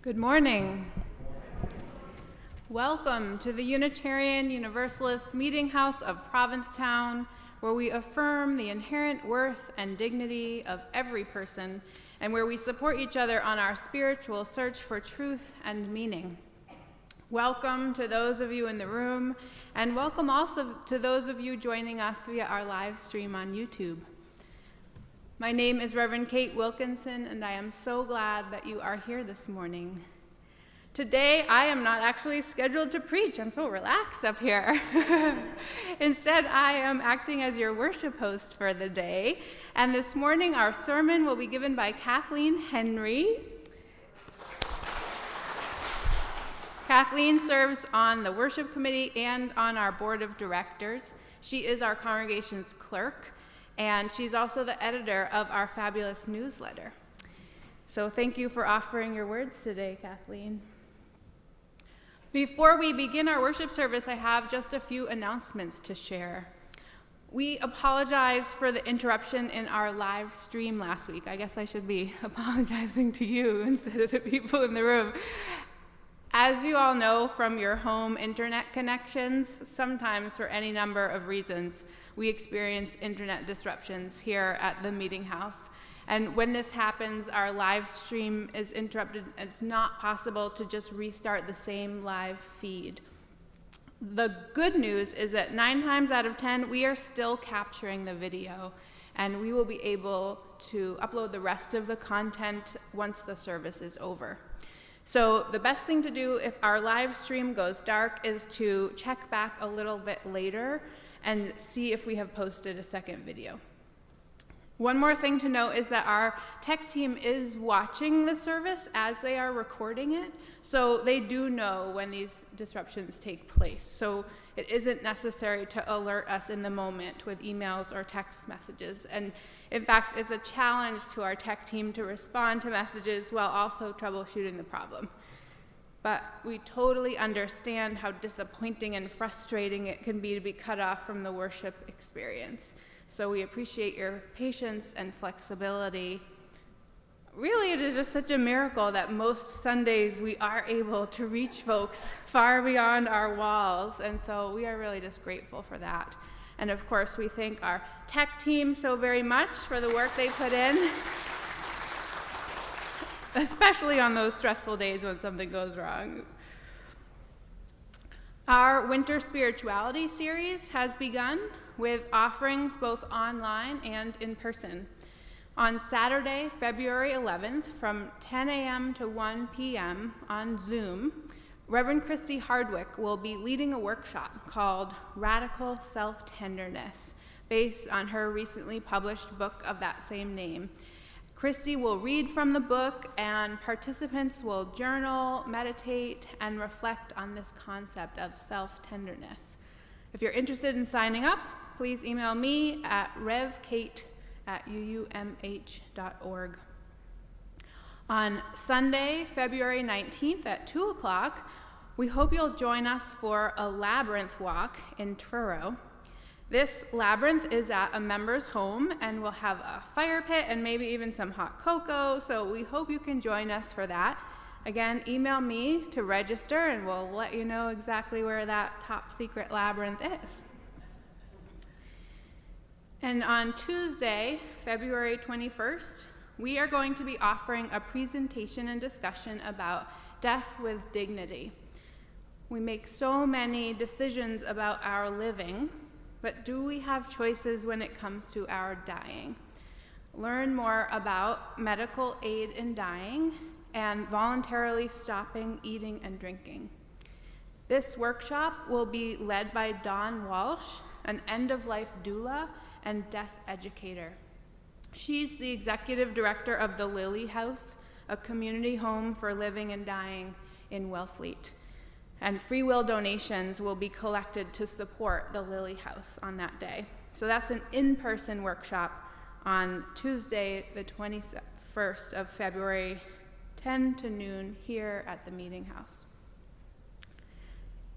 Good morning. Welcome to the Unitarian Universalist Meetinghouse of Provincetown, where we affirm the inherent worth and dignity of every person, and where we support each other on our spiritual search for truth and meaning. Welcome to those of you in the room, and welcome also to those of you joining us via our live stream on YouTube. My name is Rev Kate Wilkinson, and I am so glad that you are here this morning. Today, I am not actually scheduled to preach. I'm so relaxed up here. Instead, I am acting as your worship host for the day. And this morning, our sermon will be given by Kathleen Henry. Kathleen serves on the worship committee and on our board of directors. She is our congregation's clerk, and she's also the editor of our fabulous newsletter. So thank you for offering your words today, Kathleen. Before we begin our worship service, I have just a few announcements to share. We apologize for the interruption in our live stream last week. I guess I should be apologizing to you instead of the people in the room. As you all know from your home internet connections, sometimes for any number of reasons, we experience internet disruptions here at the Meetinghouse. And when this happens, our live stream is interrupted, and it's not possible to just restart the same live feed. The good news is that 9 times out of 10, we are still capturing the video, and we will be able to upload the rest of the content once the service is over. So the best thing to do if our live stream goes dark is to check back a little bit later and see if we have posted a second video. One more thing to note is that our tech team is watching the service as they are recording it, so they do know when these disruptions take place. So it isn't necessary to alert us in the moment with emails or text messages. And in fact, it's a challenge to our tech team to respond to messages while also troubleshooting the problem. But we totally understand how disappointing and frustrating it can be to be cut off from the worship experience. So we appreciate your patience and flexibility. Really, it is just such a miracle that most Sundays we are able to reach folks far beyond our walls, and so we are really just grateful for that. And of course, we thank our tech team so very much for the work they put in, especially on those stressful days when something goes wrong. Our Winter Spirituality series has begun with offerings both online and in person. On Saturday, February 11th, from 10 a.m. to 1 p.m. on Zoom, Reverend Christy Hardwick will be leading a workshop called Radical Self-Tenderness, based on her recently published book of that same name. Christy will read from the book, and participants will journal, meditate, and reflect on this concept of self-tenderness. If you're interested in signing up, please email me at revkate@uumh.org. On Sunday, February 19th at 2 o'clock, we hope you'll join us for a labyrinth walk in Truro. This labyrinth is at a member's home and will have a fire pit and maybe even some hot cocoa, so we hope you can join us for that. Again, email me to register and we'll let you know exactly where that top secret labyrinth is. And on Tuesday, February 21st, we are going to be offering a presentation and discussion about death with dignity. We make so many decisions about our living, but do we have choices when it comes to our dying? Learn more about medical aid in dying and voluntarily stopping eating and drinking. This workshop will be led by Dawn Walsh, an end-of-life doula and death educator. She's the executive director of the Lily House, a community home for living and dying in Wellfleet. And free will donations will be collected to support the Lily House on that day. So that's an in-person workshop on Tuesday, the 21st of February, 10 to noon here at the Meetinghouse.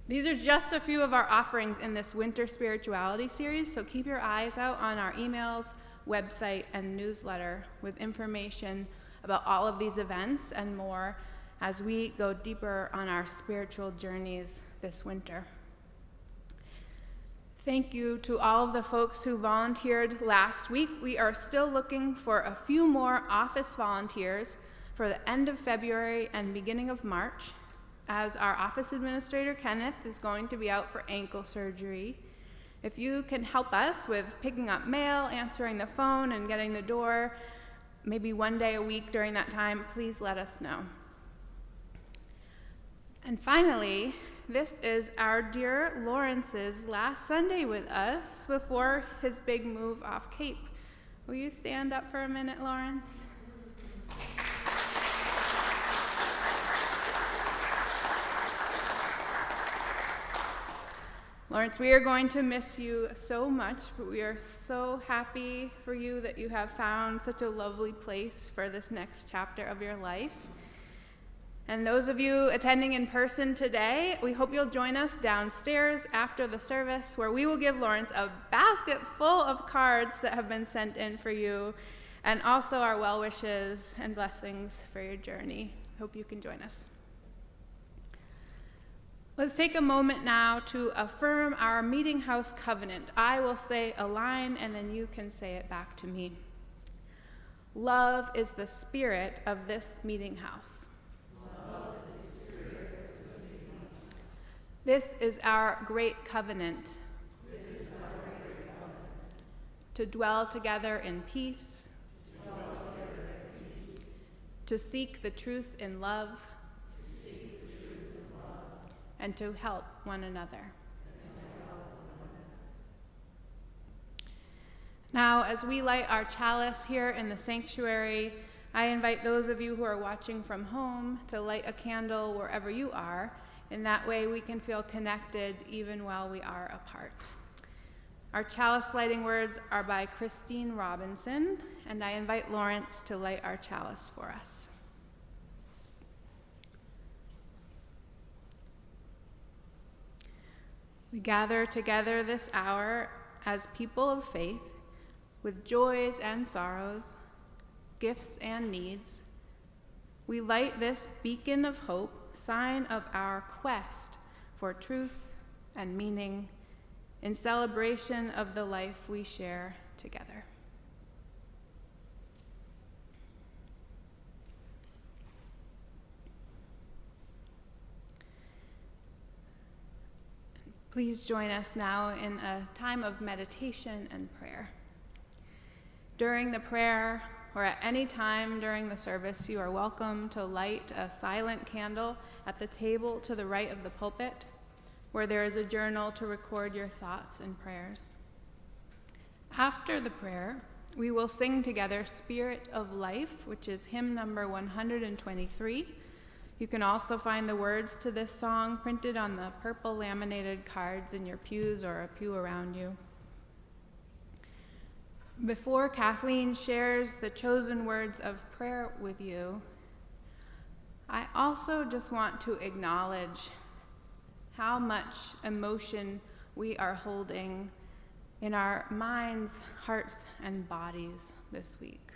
These are just a few of our offerings in this Winter Spirituality series, so keep your eyes out on our emails, website, and newsletter with information about all of these events and more. as we go deeper on our spiritual journeys this winter. Thank you to all of the folks who volunteered last week. We are still looking for a few more office volunteers for the end of February and beginning of March, as our office administrator, Kenneth, is going to be out for ankle surgery. If you can help us with picking up mail, answering the phone, and getting the door, maybe one day a week during that time, please let us know. And finally, this is our dear Lawrence's last Sunday with us before his big move off Cape. Will you stand up for a minute, Lawrence? Lawrence, we are going to miss you so much, but we are so happy for you that you have found such a lovely place for this next chapter of your life. And those of you attending in person today, we hope you'll join us downstairs after the service, where we will give Lawrence a basket full of cards that have been sent in for you, and also our well wishes and blessings for your journey. Hope you can join us. Let's take a moment now to affirm our Meetinghouse covenant. I will say a line, and then you can say it back to me. Love is the spirit of this Meetinghouse. This is our great covenant. To dwell together in peace. To seek the truth in love. And to help one another. Now, as we light our chalice here in the sanctuary, I invite those of you who are watching from home to light a candle wherever you are. In that way, we can feel connected even while we are apart. Our chalice lighting words are by Christine Robinson, and I invite Lawrence to light our chalice for us. We gather together this hour as people of faith, with joys and sorrows, gifts and needs. We light this beacon of hope, sign of our quest for truth and meaning, in celebration of the life we share together. Please join us now in a time of meditation and prayer. During the prayer, or at any time during the service, you are welcome to light a silent candle at the table to the right of the pulpit, where there is a journal to record your thoughts and prayers. After the prayer, we will sing together Spirit of Life, which is hymn number 123. You can also find the words to this song printed on the purple laminated cards in your pews or a pew around you. Before Kathleen shares the chosen words of prayer with you, I also just want to acknowledge how much emotion we are holding in our minds, hearts, and bodies this week.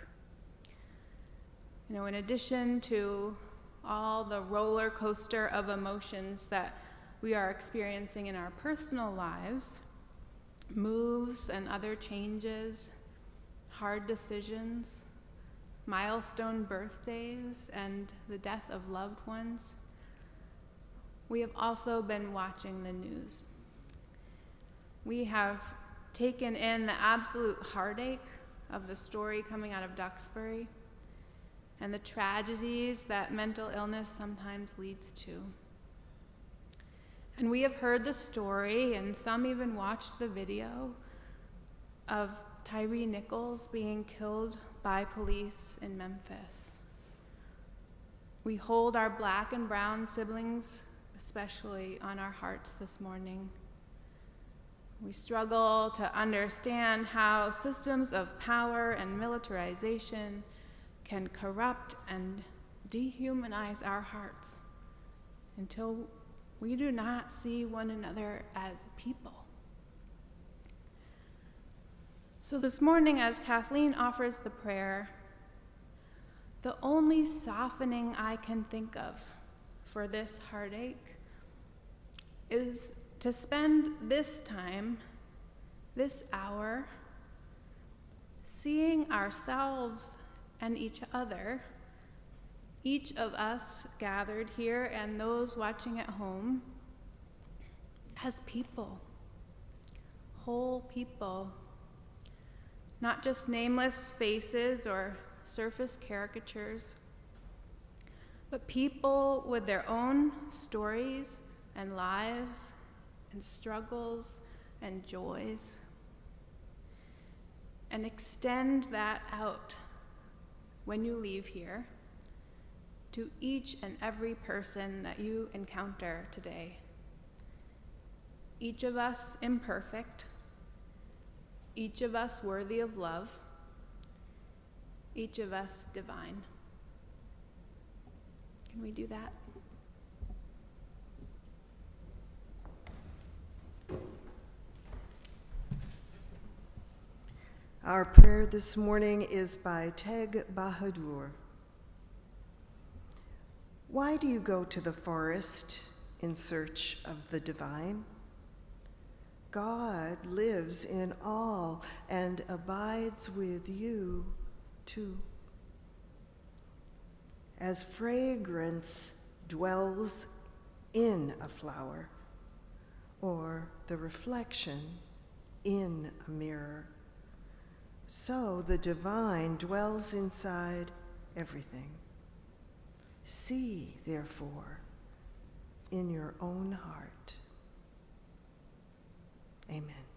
In addition to all the roller coaster of emotions that we are experiencing in our personal lives, moves and other changes, hard decisions, milestone birthdays, and the death of loved ones, we have also been watching the news. We have taken in the absolute heartache of the story coming out of Duxbury and the tragedies that mental illness sometimes leads to. And we have heard the story, and some even watched the video, of Tyree Nichols being killed by police in Memphis. We hold our black and brown siblings especially on our hearts this morning. We struggle to understand how systems of power and militarization can corrupt and dehumanize our hearts until we do not see one another as people. So this morning, as Kathleen offers the prayer, the only softening I can think of for this heartache is to spend this time, this hour, seeing ourselves and each other, each of us gathered here and those watching at home, as people, whole people, not just nameless faces or surface caricatures, but people with their own stories and lives and struggles and joys. And extend that out when you leave here to each and every person that you encounter today. Each of us imperfect, each of us worthy of love, each of us divine. Can we do that? Our prayer this morning is by Teg Bahadur. Why do you go to the forest in search of the divine? God lives in all and abides with you too. As fragrance dwells in a flower, or the reflection in a mirror, so the divine dwells inside everything. See, therefore, in your own heart. Amen.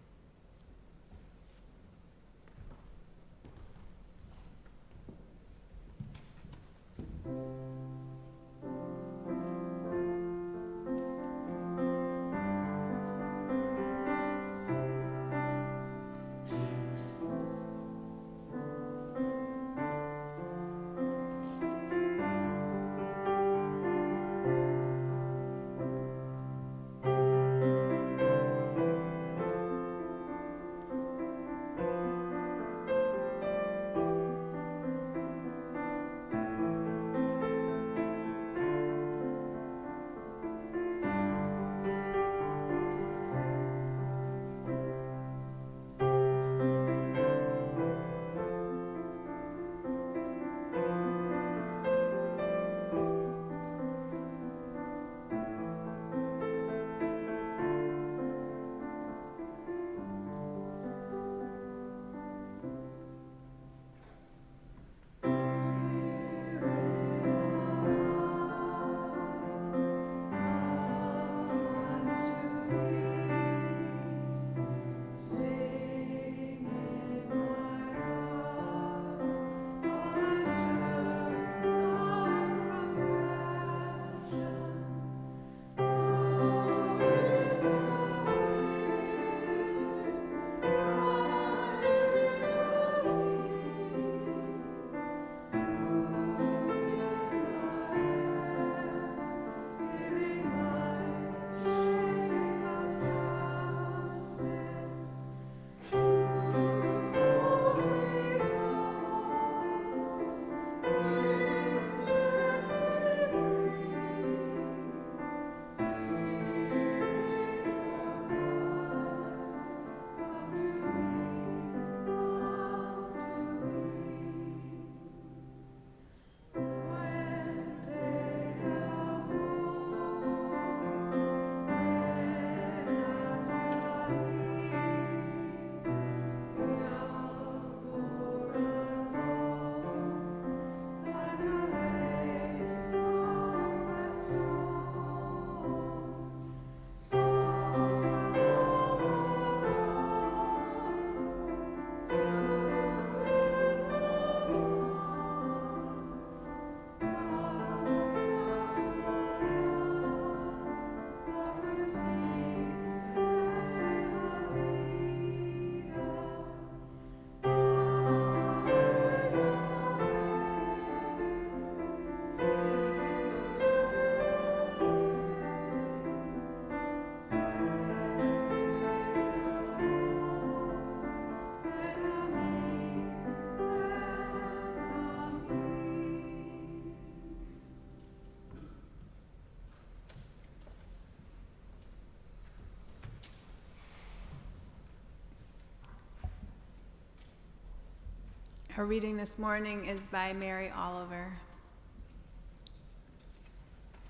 Our reading this morning is by Mary Oliver.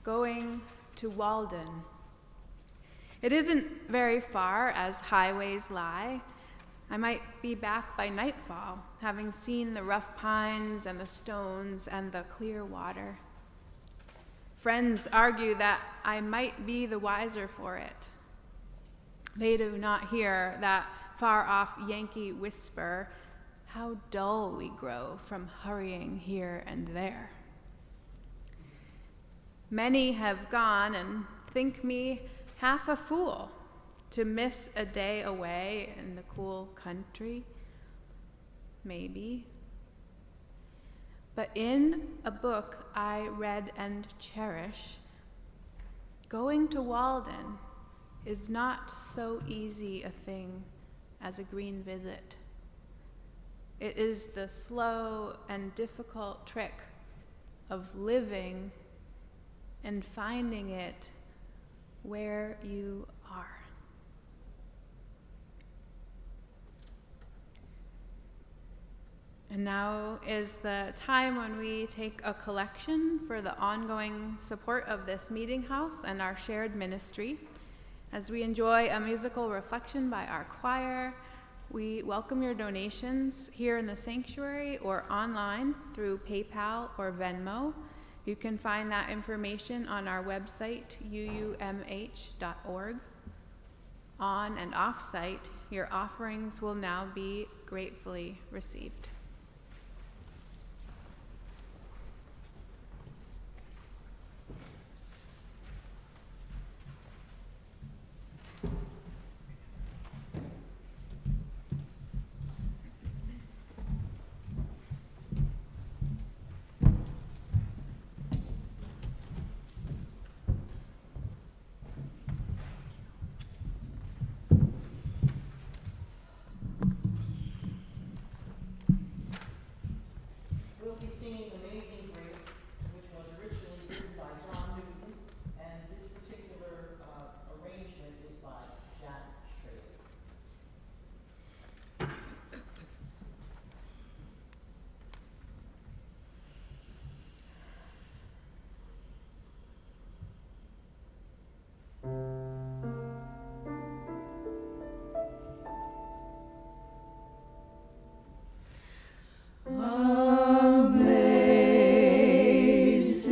Going to Walden. It isn't very far as highways lie. I might be back by nightfall, having seen the rough pines and the stones and the clear water. Friends argue that I might be the wiser for it. They do not hear that far-off Yankee whisper, how dull we grow from hurrying here and there. Many have gone and think me half a fool to miss a day away in the cool country, maybe. But in a book I read and cherish, going to Walden is not so easy a thing as a green visit. It is the slow and difficult trick of living and finding it where you are. And now is the time when we take a collection for the ongoing support of this meeting house and our shared ministry. As we enjoy a musical reflection by our choir, we welcome your donations here in the sanctuary or online through PayPal or Venmo. You can find that information on our website, uumh.org. On and off-site, your offerings will now be gratefully received.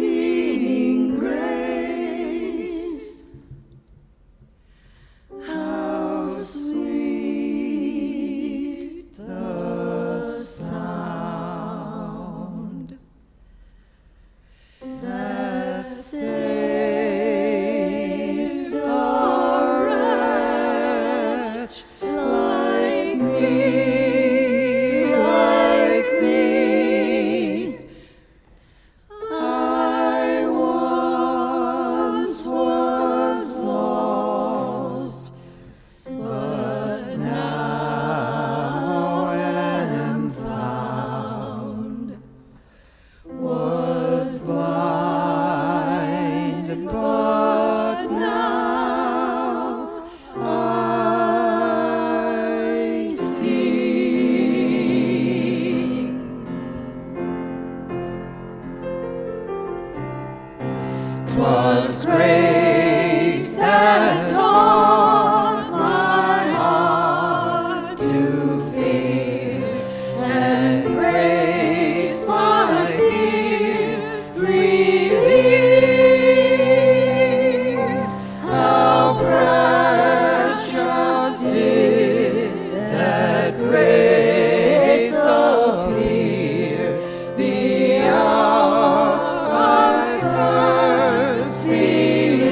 Amazing grace, how sweet the sound that saved a wretch like me. I once was lost, but now am found. Was blind, but now I see. 'Twas grace that taught my heart to fear, and grace my fears relieve. How precious did that grace appear, the hour I first believed.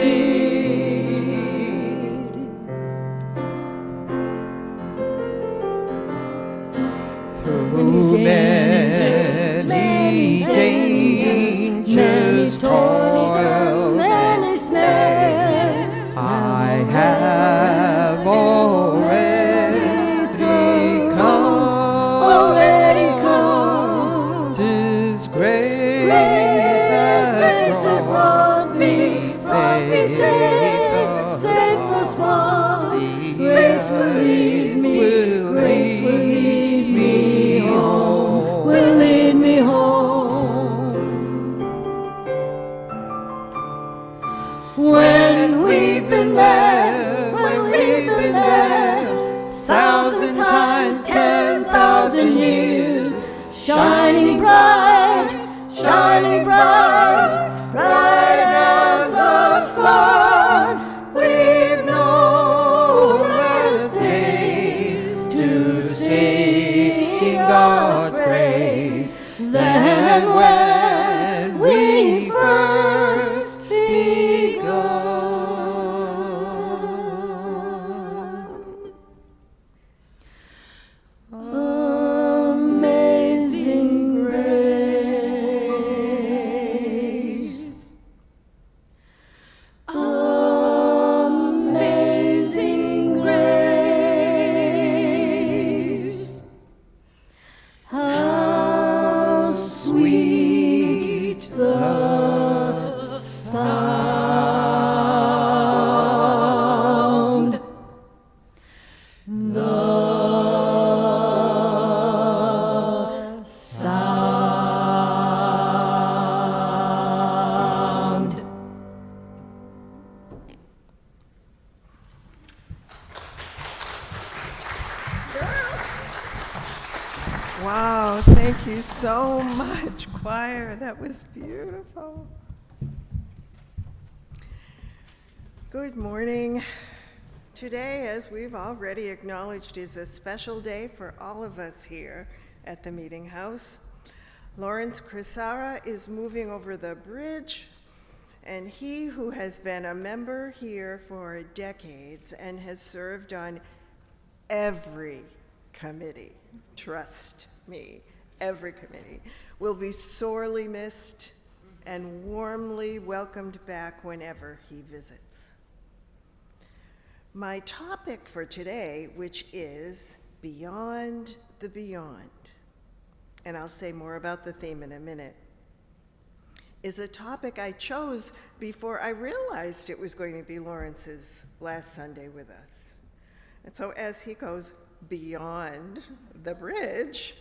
Through many dangers, toils, and snares, I have already come. 'Tis grace that brought me safe thus far. Grace will lead me home. Wow, thank you so much, choir. That was beautiful. Good morning. Today, as we've already acknowledged, is a special day for all of us here at the Meetinghouse. Lawrence Crisara is moving over the bridge, and he who has been a member here for decades and has served on every committee, trust me, every committee, will be sorely missed and warmly welcomed back whenever he visits. My topic for today, which is Beyond the Beyond, and I'll say more about the theme in a minute, is a topic I chose before I realized it was going to be Lawrence's last Sunday with us. And so as he goes beyond the bridge,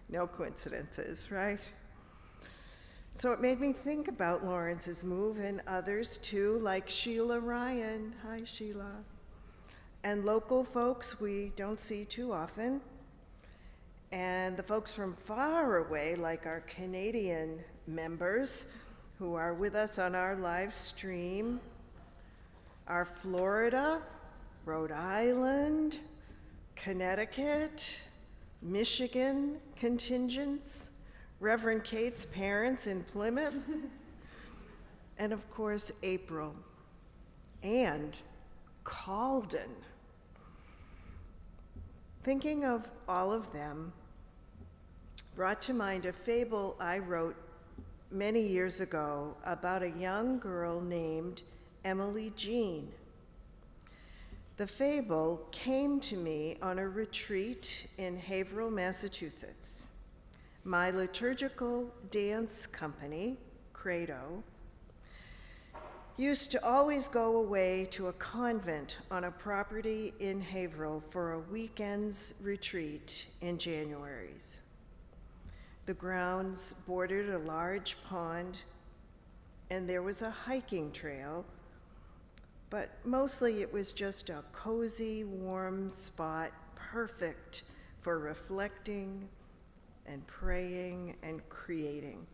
no coincidences, right? So it made me think about Lawrence's move and others too, like Sheila Ryan. Hi, Sheila. And local folks we don't see too often. And the folks from far away, like our Canadian members who are with us on our live stream, our Florida, Rhode Island, Connecticut, Michigan contingents, Reverend Kate's parents in Plymouth, and of course, April and Calden. Thinking of all of them brought to mind a fable I wrote many years ago about a young girl named Emily Jean. The fable came to me on a retreat in Haverhill, Massachusetts. My liturgical dance company, Credo, used to always go away to a convent on a property in Haverhill for a weekend's retreat in January's. The grounds bordered a large pond, and there was a hiking trail, but mostly it was just a cozy, warm spot, perfect for reflecting and praying and creating.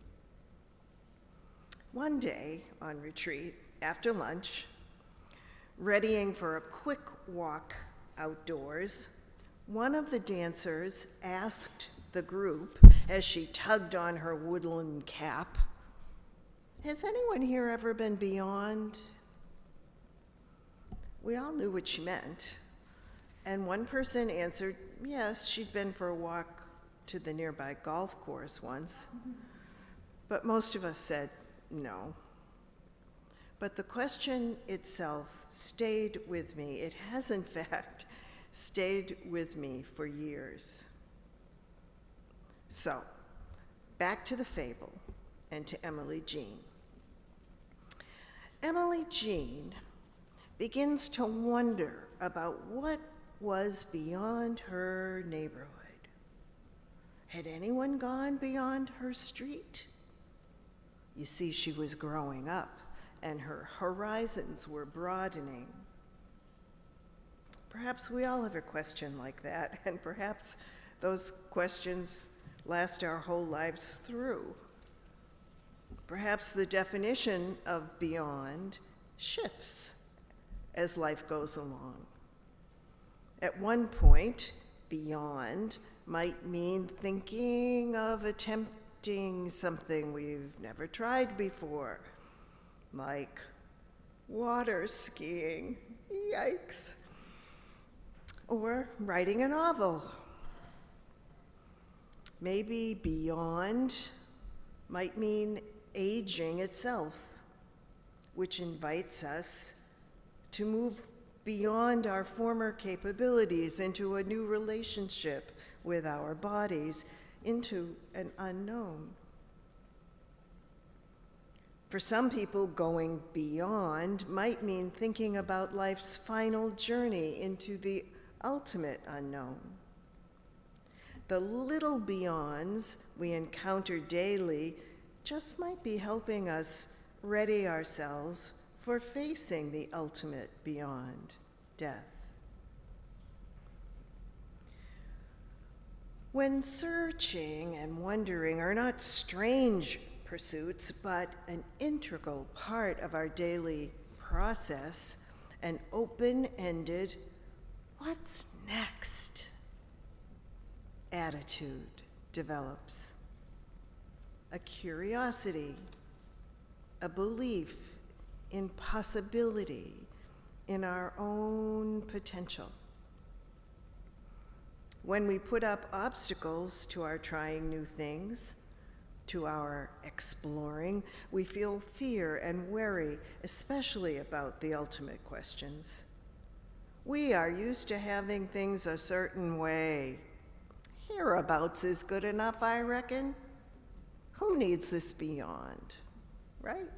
One day on retreat, after lunch, readying for a quick walk outdoors, one of the dancers asked the group, as she tugged on her woodland cap, "Has anyone here ever been beyond?" We all knew what she meant, and one person answered, yes, she'd been for a walk to the nearby golf course once, but most of us said no. But the question itself stayed with me. It has, in fact, stayed with me for years. So, back to the fable and to Emily Jean. Emily Jean begins to wonder about what was beyond her neighborhood. Had anyone gone beyond her street? You see, she was growing up, and her horizons were broadening. Perhaps we all have a question like that, and perhaps those questions last our whole lives through. Perhaps the definition of beyond shifts as life goes along. At one point, beyond might mean thinking of attempting something we've never tried before, like water skiing, yikes, or writing a novel. Maybe beyond might mean aging itself, which invites us to move beyond our former capabilities into a new relationship with our bodies, into an unknown. For some people, going beyond might mean thinking about life's final journey into the ultimate unknown. The little beyonds we encounter daily just might be helping us ready ourselves for facing the ultimate beyond, death. When searching and wondering are not strange pursuits, but an integral part of our daily process, an open-ended, what's next attitude develops. A curiosity, a belief in possibility, in our own potential. When we put up obstacles to our trying new things, to our exploring, we feel fear and worry, especially about the ultimate questions. We are used to having things a certain way. Hereabouts is good enough, I reckon. Who needs this beyond, right?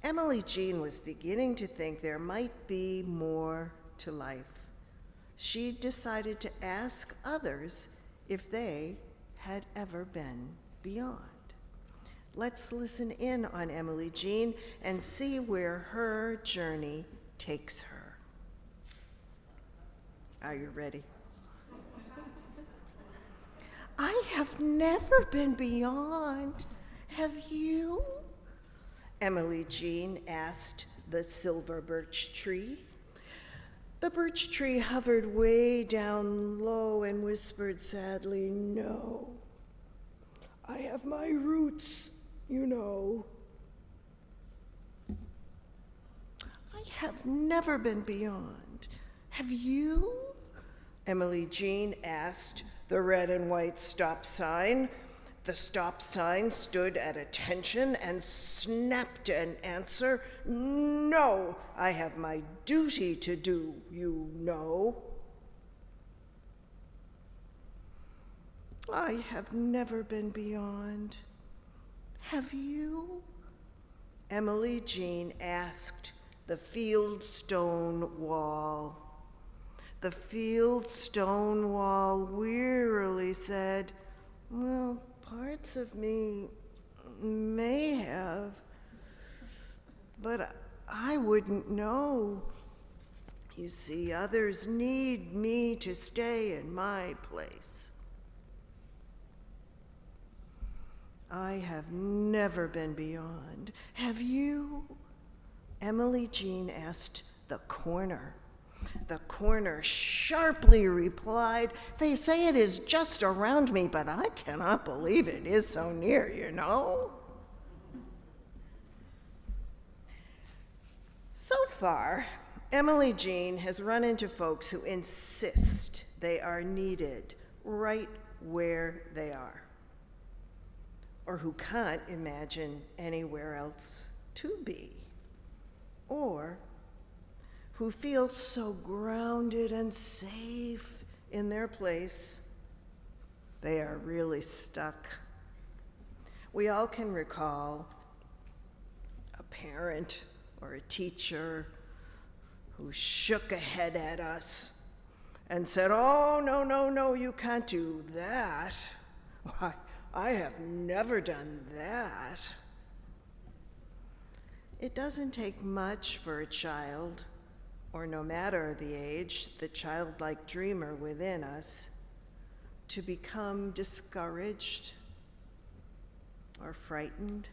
Emily Jean was beginning to think there might be more to life. She decided to ask others if they had ever been beyond. Let's listen in on Emily Jean and see where her journey takes her. Are you ready? I have never been beyond. Have you? Emily Jean asked the silver birch tree. The birch tree hovered way down low and whispered sadly, "No, I have my roots, you know." I have never been beyond. Have you? Emily Jean asked the red and white stop sign. The stop sign stood at attention and snapped an answer, "No, I have my duty to do, you know." I have never been beyond. Have you? Emily Jean asked the field stone wall. The field stone wall wearily said, "Well, parts of me may have, but I wouldn't know. You see, others need me to stay in my place." I have never been beyond. Have you? Emily Jean asked the corner. The corner sharply replied, "They say it is just around me, but I cannot believe it is so near, you know." So far, Emily Jean has run into folks who insist they are needed right where they are, or who can't imagine anywhere else to be, or who feel so grounded and safe in their place, they are really stuck. We all can recall a parent or a teacher who shook a head at us and said, "Oh, no, no, no, you can't do that. Why, I have never done that." It doesn't take much for a child, or no matter the age, the childlike dreamer within us, to become discouraged or frightened,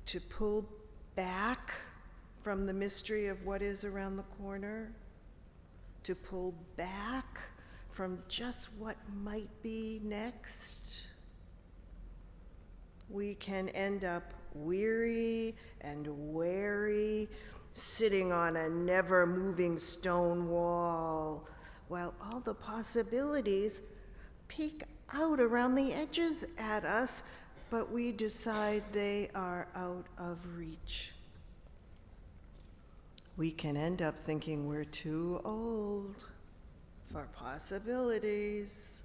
to pull back from the mystery of what is around the corner, to pull back from just what might be next. We can end up weary and wary, sitting on a never-moving stone wall, while all the possibilities peek out around the edges at us, but we decide they are out of reach. We can end up thinking we're too old for possibilities.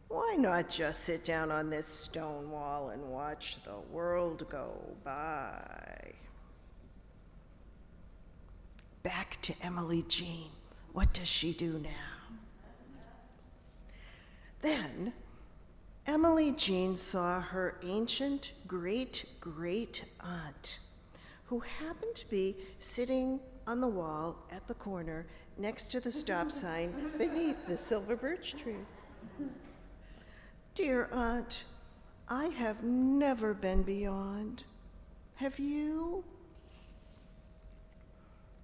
Why not just sit down on this stone wall and watch the world go by? Back to Emily Jean. What does she do now? Then, Emily Jean saw her ancient great-great-aunt, who happened to be sitting on the wall at the corner next to the stop sign beneath the silver birch tree. Dear Aunt, I have never been beyond. Have you?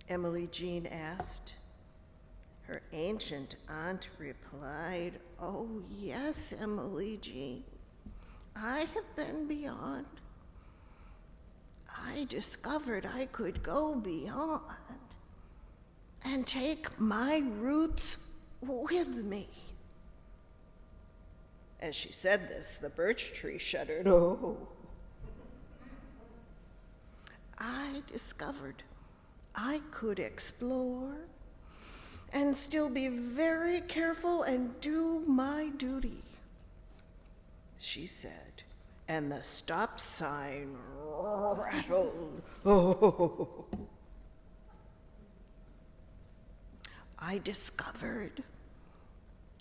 Emily Jean asked. Her ancient aunt replied, "Oh, yes, Emily Jean. I have been beyond. I discovered I could go beyond and take my roots with me." As she said this, the birch tree shuddered. Oh. I discovered I could explore and still be very careful and do my duty, she said, and the stop sign rattled. Oh. I discovered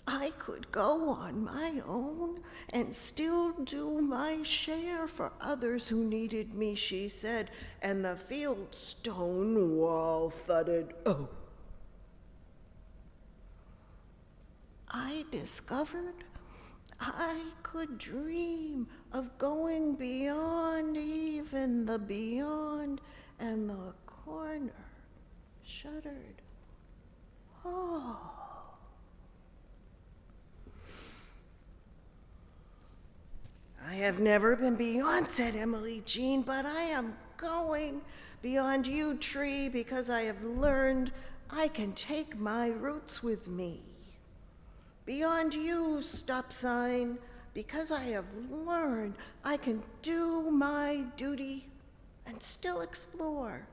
I could go on my own and still do my share for others who needed me, she said, and the field stone wall thudded. Oh. I discovered I could dream of going beyond even the beyond, and the corner shuddered. Oh. I have never been beyond, said Emily Jean, but I am going beyond you, tree, because I have learned I can take my roots with me. Beyond you, stop sign, because I have learned I can do my duty and still explore.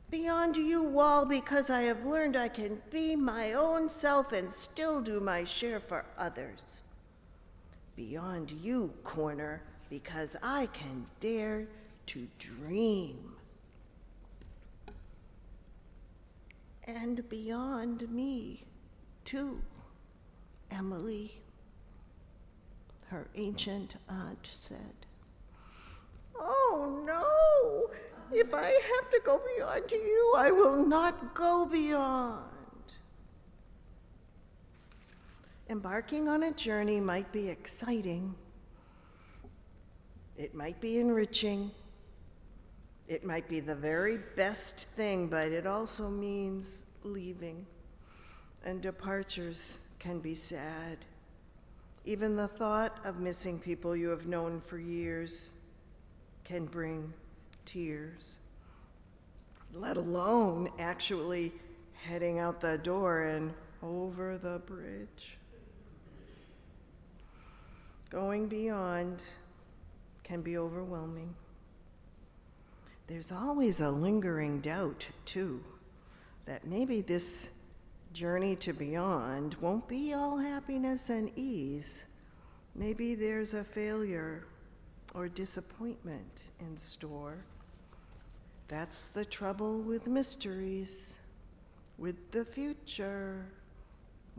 Beyond you, wall, because I have learned I can be my own self and still do my share for others. Beyond you, corner, because I can dare to dream. And beyond me, too, Emily, her ancient aunt said. Oh, no! If I have to go beyond you, I will not go beyond. Embarking on a journey might be exciting. It might be enriching. It might be the very best thing, but it also means leaving. And departures can be sad. Even the thought of missing people you have known for years can bring tears, let alone actually heading out the door and over the bridge. Going beyond can be overwhelming. There's always a lingering doubt, too, that maybe this journey to beyond won't be all happiness and ease. Maybe there's a failure or disappointment in store. That's the trouble with mysteries, with the future,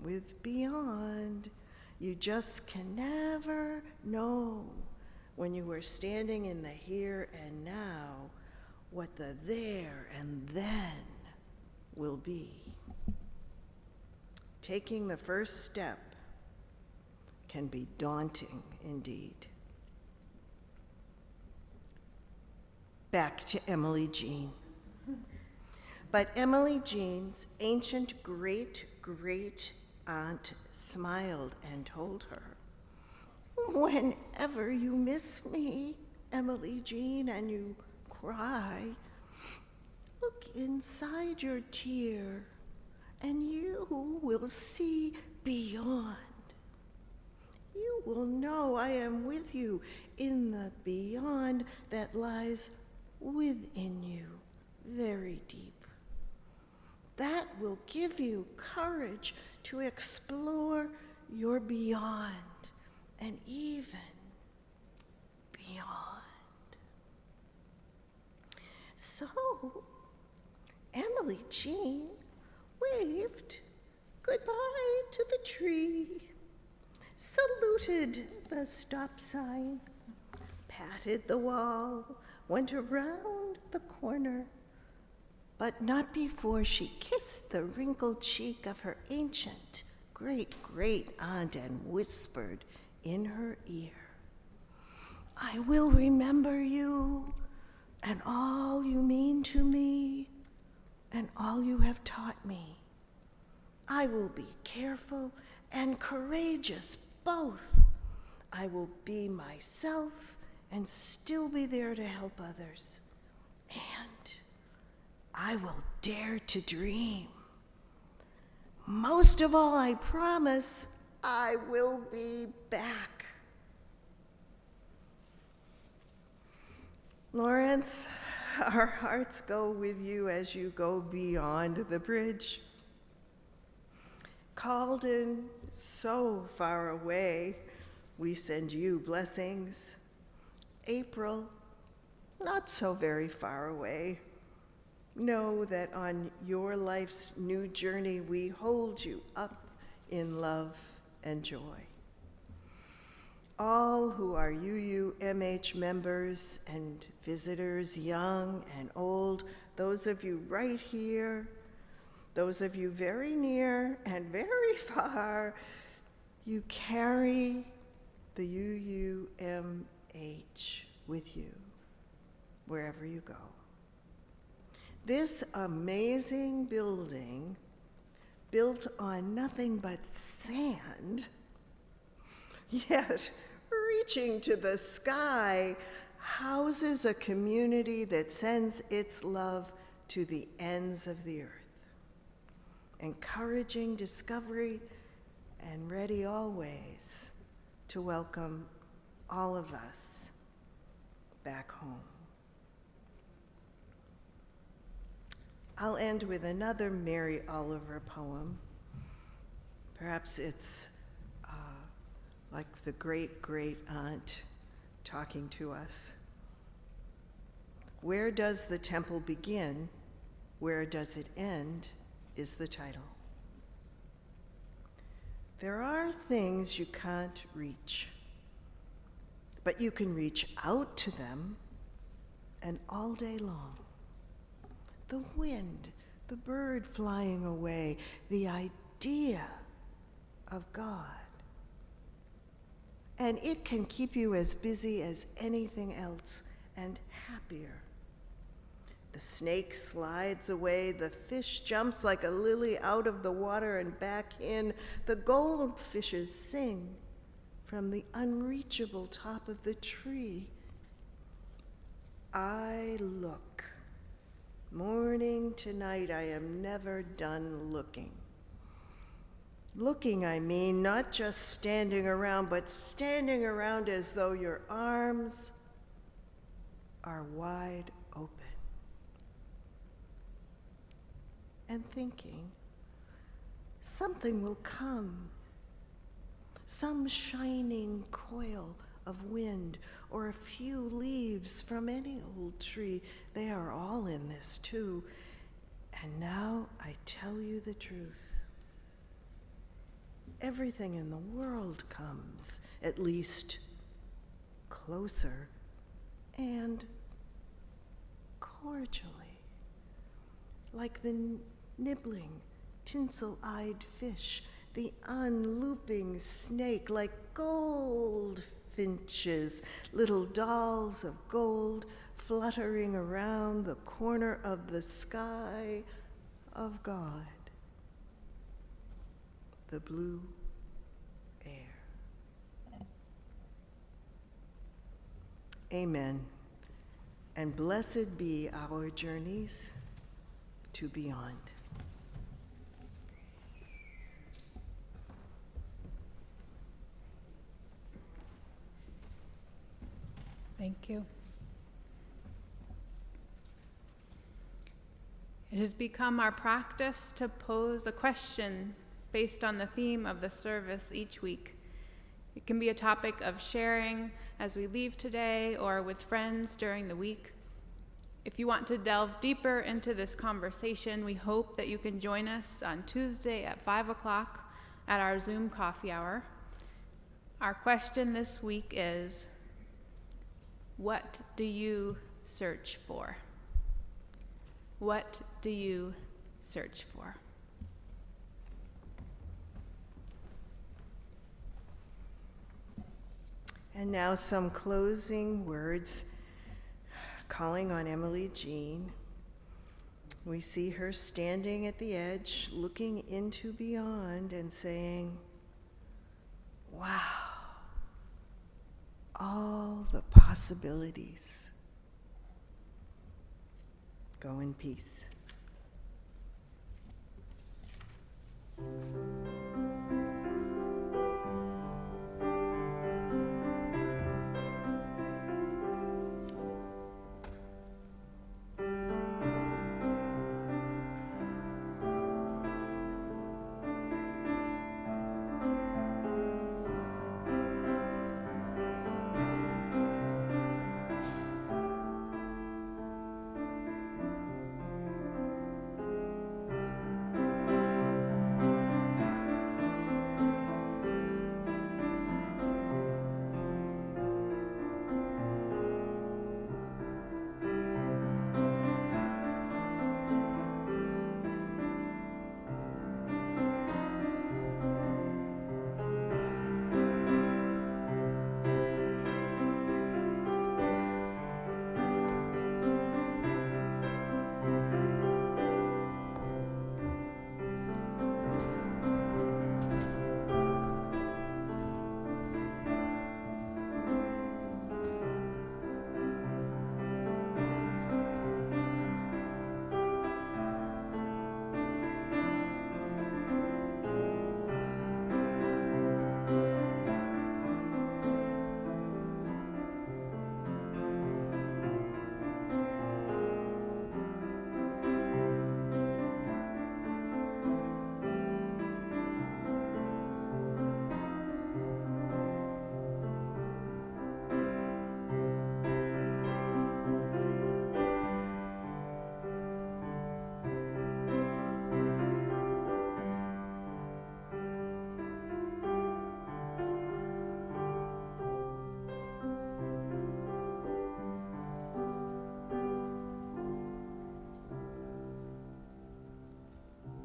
with beyond. You just can never know when you are standing in the here and now what the there and then will be. Taking the first step can be daunting indeed. Back to Emily Jean. But Emily Jean's ancient great-great-aunt smiled and told her, whenever you miss me, Emily Jean, and you cry, look inside your tear, and you will see beyond. You will know I am with you in the beyond that lies within you, very deep. That will give you courage to explore your beyond and even beyond. So, Emily Jean waved goodbye to the tree, saluted the stop sign, patted the wall, went around the corner, but not before she kissed the wrinkled cheek of her ancient great-great-aunt and whispered in her ear, "I will remember you and all you mean to me and all you have taught me. I will be careful and courageous both. I will be myself and still be there to help others. And I will dare to dream. Most of all, I promise I will be back." Lawrence, our hearts go with you as you go beyond the bridge. Calden, so far away, we send you blessings. April, not so very far away. Know that on your life's new journey, we hold you up in love and joy. All who are UUMH members and visitors, young and old, those of you right here, those of you very near and very far, you carry the UUMH with you wherever you go. This amazing building, built on nothing but sand, yet reaching to the sky, houses a community that sends its love to the ends of the earth, encouraging discovery and ready always to welcome all of us back home. I'll end with another Mary Oliver poem. Perhaps it's like the great-great-aunt talking to us. "Where does the temple begin? Where does it end?" is the title. There are things you can't reach, but you can reach out to them, and all day long. The wind, the bird flying away, the idea of God. And it can keep you as busy as anything else and happier. The snake slides away, the fish jumps like a lily out of the water and back in. The goldfishes sing from the unreachable top of the tree. I look. Morning to night, I am never done looking. Looking, I mean, not just standing around, but standing around as though your arms are wide open. And thinking, something will come. Some shining coil of wind or a few leaves from any old tree. They are all in this too. And now I tell you the truth. Everything in the world comes, at least closer and cordially, like the nibbling, tinsel-eyed fish, the unlooping snake, like goldfinches, little dolls of gold fluttering around the corner of the sky of God. The blue air. Amen. And blessed be our journeys to beyond. Thank you. It has become our practice to pose a question based on the theme of the service each week. It can be a topic of sharing as we leave today or with friends during the week. If you want to delve deeper into this conversation, we hope that you can join us on Tuesday at 5 o'clock at our Zoom coffee hour. Our question this week is, what do you search for? What do you search for? And now some closing words, calling on Emily Jean. We see her standing at the edge, looking into beyond and saying, wow, all the possibilities. Go in peace.